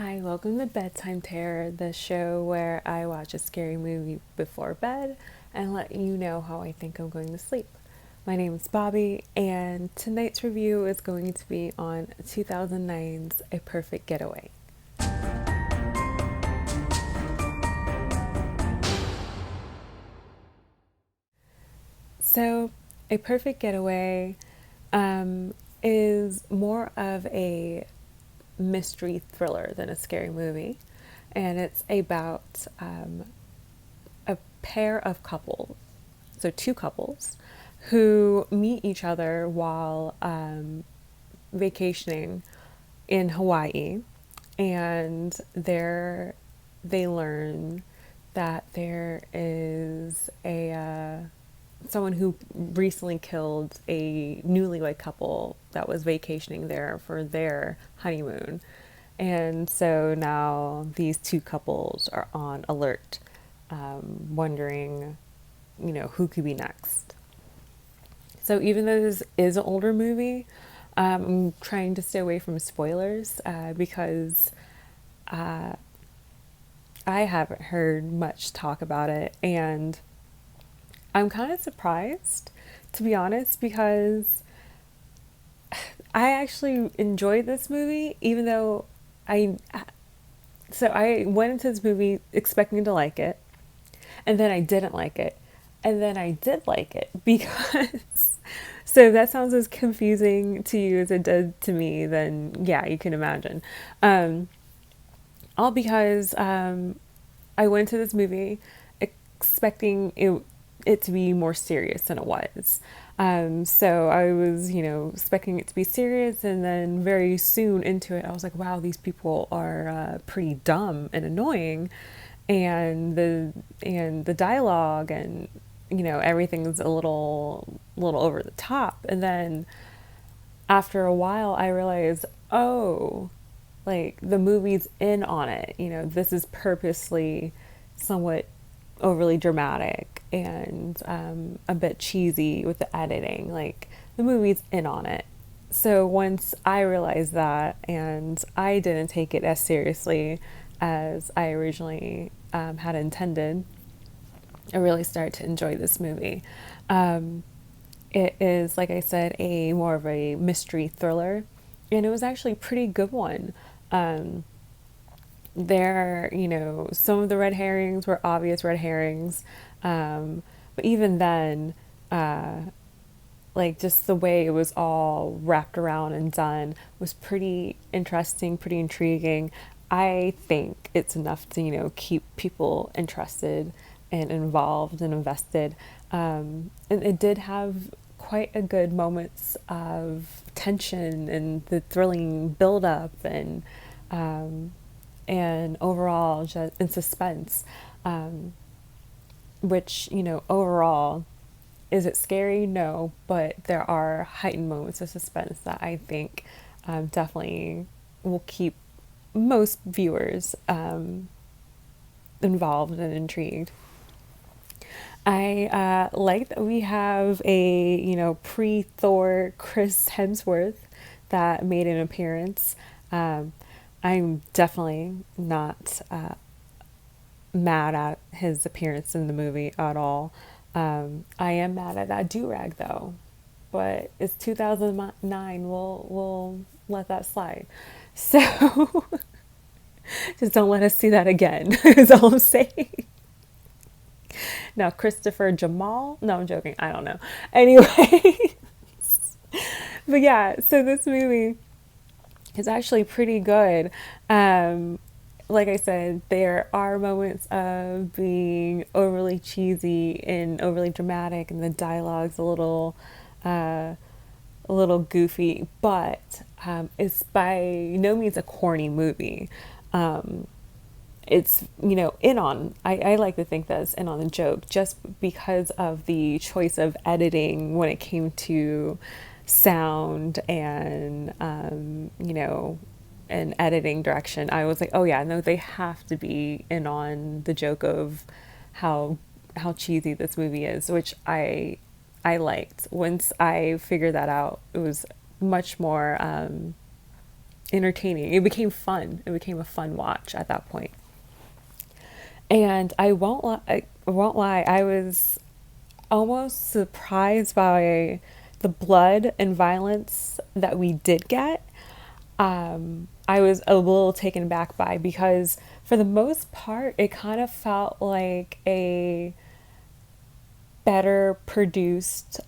Hi, welcome to Bedtime Terror, the show where I watch a scary movie before bed and let you know how I think I'm going to sleep. My name is Bobby, and tonight's review is going to be on 2009's A Perfect Getaway. So, A Perfect Getaway is more of a mystery thriller than a scary movie, and it's about a pair of couples, so two couples, who meet each other while vacationing in Hawaii, and they learn that there is a someone who recently killed a newlywed couple that was vacationing there for their honeymoon. And so now these two couples are on alert, wondering, who could be next. So even though this is an older movie, I'm trying to stay away from spoilers because I haven't heard much talk about it, and I'm kind of surprised, to be honest, because I actually enjoyed this movie, even though I. So I went into this movie expecting to like it, and then I didn't like it, and then I did like it because. So if that sounds as confusing to you as it did to me, then yeah, you can imagine. All because I went to this movie expecting it to be more serious than it was. So I was, expecting it to be serious, and then very soon into it, I was like, wow, these people are pretty dumb and annoying, and the dialogue and everything's a little over the top. And then after a while, I realized, oh, like the movie's in on it. This is purposely somewhat overly dramatic and a bit cheesy with the editing. Like the movie's in on it. So once I realized that, and I didn't take it as seriously as I originally had intended, I really started to enjoy this movie. It is, like I said, a more of a mystery thriller, and it was actually a pretty good one. Um, some of the red herrings were obvious red herrings, but even then, like just the way it was all wrapped around and done was pretty interesting, pretty intriguing. I think it's enough to keep people interested and involved and invested. And it did have quite a good moments of tension and the thrilling build up and overall just in suspense, which overall, is it scary? No, but there are heightened moments of suspense that I think definitely will keep most viewers involved and intrigued. I like that we have a pre-Thor Chris Hemsworth that made an appearance. Um, I'm definitely not mad at his appearance in the movie at all. I am mad at that do-rag though, but it's 2009. We'll let that slide. So just don't let us see that again. Is all I'm saying. Now Christopher Jamal. No, I'm joking. I don't know. Anyway, but yeah. So this movie is actually pretty good. Like I said, there are moments of being overly cheesy and overly dramatic, and the dialogue's a little goofy, but it's by no means a corny movie. It's in on. I like to think that it's in on the joke, just because of the choice of editing when it came to sound and and editing direction. I was like, oh yeah, no, they have to be in on the joke of how cheesy this movie is, which I liked. Once I figured that out, it was much more entertaining. It became fun. It became a fun watch at that point. And I won't lie, I was almost surprised by the blood and violence that we did get. I was a little taken back by, because for the most part, it kind of felt like a better produced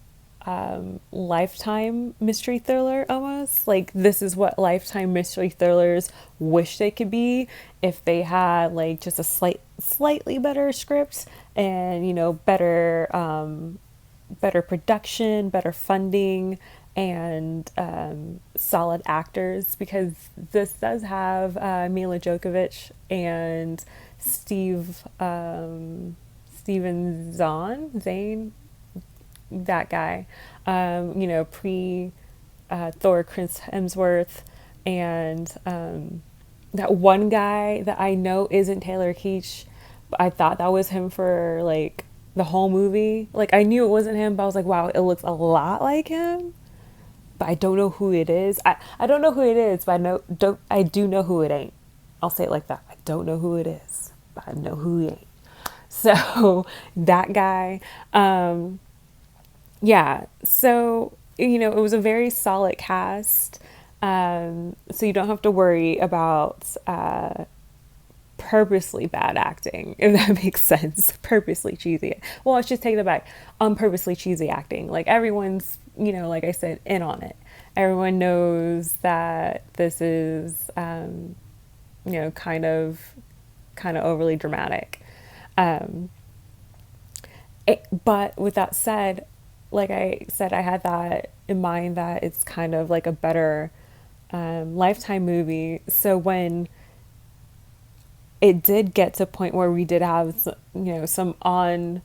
Lifetime mystery thriller almost. Like, this is what Lifetime mystery thrillers wish they could be if they had like just a slightly better script and, better production, better funding, and solid actors, because this does have Mila Djokovic and Steven Zane, that guy, pre Thor, Chris Hemsworth, and that one guy that I know isn't Taylor Kitsch, but I thought that was him for like the whole movie. Like, I knew it wasn't him, but I was like, wow, it looks a lot like him, but I don't know who it is. I don't know who it is, but I do know who it ain't. I'll say it like that. I don't know who it is, but I know who he ain't. So that guy, yeah. So, it was a very solid cast. So you don't have to worry about purposely bad acting, if that makes sense. Purposely cheesy. Well, let's just take it back. Purposely cheesy acting. Like, everyone's, like I said, in on it. Everyone knows that this is, kind of overly dramatic. But with that said, like I said, I had that in mind, that it's kind of like a better Lifetime movie. So when it did get to a point where we did have, some on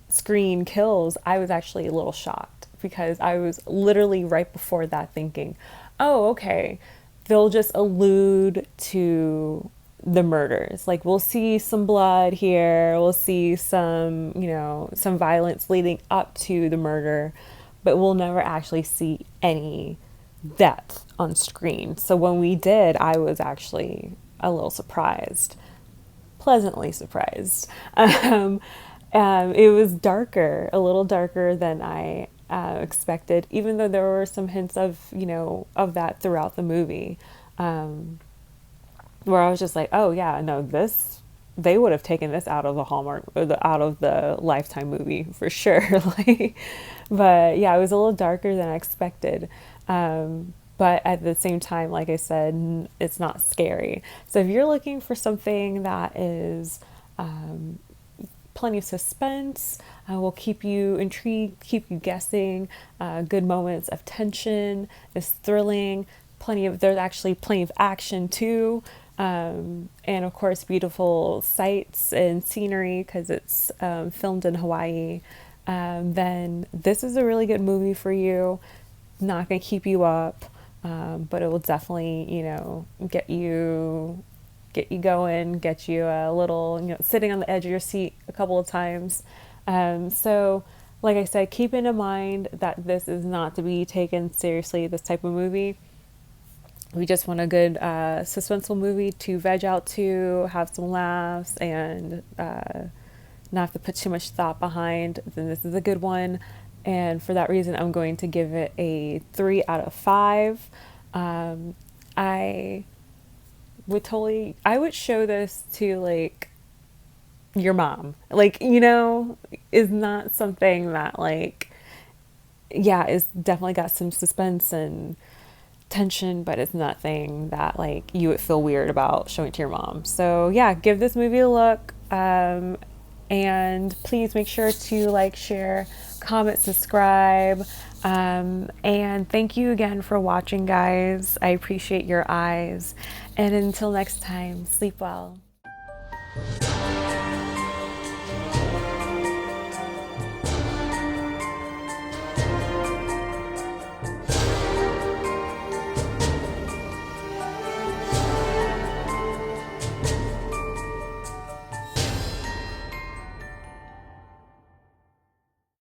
screen kills, I was actually a little shocked, because I was literally right before that thinking, oh, okay, they'll just allude to the murders. Like, we'll see some blood here, we'll see some, some violence leading up to the murder, but we'll never actually see any depth on screen. So when we did, I was actually a little surprised, pleasantly surprised. It was darker, a little darker than I expected, even though there were some hints of, of that throughout the movie, where I was just like, oh yeah, no, they would have taken this out of the Hallmark, or out of the Lifetime movie for sure. Like, but yeah, it was a little darker than I expected. But at the same time, like I said, it's not scary. So if you're looking for something that is plenty of suspense, will keep you intrigued, keep you guessing, good moments of tension, is thrilling, there's actually plenty of action too. And of course, beautiful sights and scenery, because it's filmed in Hawaii, then this is a really good movie for you. Not going to keep you up, but it will definitely, get you going, get you a little, sitting on the edge of your seat a couple of times. So, like I said, keep in mind that this is not to be taken seriously, this type of movie. We just want a good suspenseful movie to veg out to, have some laughs, and not have to put too much thought behind. Then this is a good one. And for that reason, I'm going to give it a 3 out of 5. I would show this to like your mom. Like, is not something that like, yeah, it's definitely got some suspense and tension, but it's nothing that like you would feel weird about showing to your mom. So yeah, give this movie a look. And please make sure to like, share, comment, subscribe. And thank you again for watching, guys. I appreciate your eyes. And until next time, sleep well.